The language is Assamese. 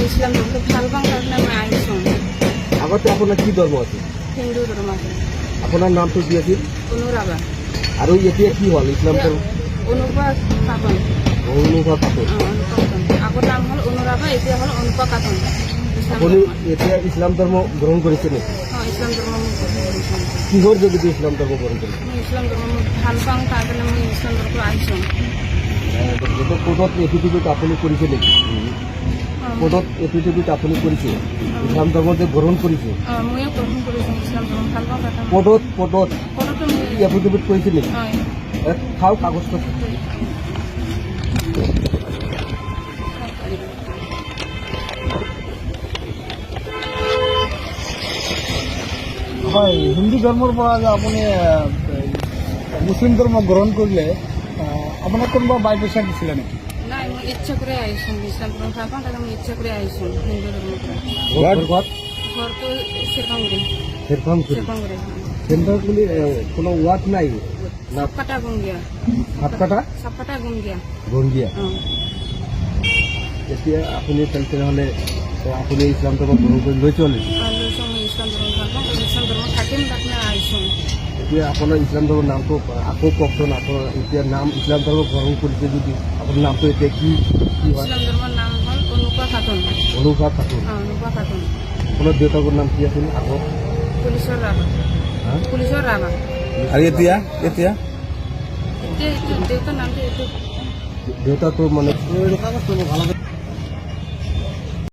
ইছলাম ধৰ্মটো ভাল পাওঁ কাৰণে মই আহিছোঁ। আগতে আপোনাৰ কি ধৰ্ম আছিল? হিন্দু ধৰ্ম আছে। আপোনাৰ নামটো কি আছিল? অনুৰাধা। আৰু এতিয়া কি হ'ল ইছলাম ধৰ্ম? অনুপা খাতুন। অনুভৱ খাতুন। অনুপা খাতুন। আগৰ নাম হ'ল অনুৰাধা, এতিয়া হ'ল অনুপা খাতুন। আপুনি এতিয়া ইছলাম ধৰ্ম গ্ৰহণ কৰিছে নেকি? ইছলাম ধৰ্ম মই গ্ৰহণ কৰিছোঁ। কিহৰ যোগেদি ইছলাম ধৰ্ম গ্ৰহণ কৰিছে? মই ইছলাম ধৰ্ম মই ভাল পাওঁ তাৰ কাৰণে মই ইছলাম ধৰ্মটো আহিছোঁ। এইটো কোৰ্টত এফিডেভিট আপুনি কৰিছে নেকি? কোৰ্টত এফিডেভিট আপুনি কৰিছে ইছলাম ধৰ্ম যে গ্ৰহণ কৰিছে? ময়ো গ্ৰহণ কৰিছোঁ ইছলাম ধৰ্ম ভাল পাওঁ তাৰ কাৰণে। কোৰ্টত কোৰ্টতো মই এফিডেভিট কৰিছে নেকি? খাওক কাগজটো। হয়, হিন্দু ধৰ্মৰ পৰা যে আপুনি মুছলিম ধৰ্ম গ্ৰহণ কৰিলে আপোনাক কোনোবা বাই পইচা দিছিলে নেকি? নাই, মই ইচ্ছা কৰি আহিছোঁ ইছলাম ধৰ্ম ভাল পাওঁ তাকে মই ইচ্ছা কৰি আহিছোঁ হিন্দু ধৰ্মৰ পৰা। ঘৰটো শ্বেৰপাংগুৰি। শ্বেৰপাংগুৰি সেন্টার গুলি কোনো ওয়ার্ড নাই না? সাপকাটা গঙ্গিয়া। হাতকাটা সাপকাটা গঙ্গিয়া। গঙ্গিয়া। এতিয়া আপুনি তেনেহ'লে আপুনি ইছলাম ধৰ্ম গ্ৰহণ কৰি লৈ চলে? লৈছোঁ মই ইছলাম ধৰ্ম ভাল পাওঁ ইছলাম ধৰ্ম থাকিম তাত মই আহিছোঁ। এতিয়া আপোনাৰ ইছলাম ধৰ্মৰ নামটো আকৌ কওকচোন। আপোনাৰ এতিয়া নাম ইছলাম ধৰ্ম গ্ৰহণ কৰিছে যদি আপোনাৰ নামটো এতিয়া কি হয়? ইছলাম ধৰ্মৰ নাম হ'ল অনুপা খাতুন। অনুভৱ খাতুন। অনুপা খাতুন। আপোনাৰ দেউতাকৰ নাম কি আছিল আগত? পুলিচৰ ৰাভা। পুলিচৰ ৰাভা। আৰু এতিয়া এতিয়া এতিয়া এইটো দেউতাৰ নামটো এইটো দেউতাটো মানে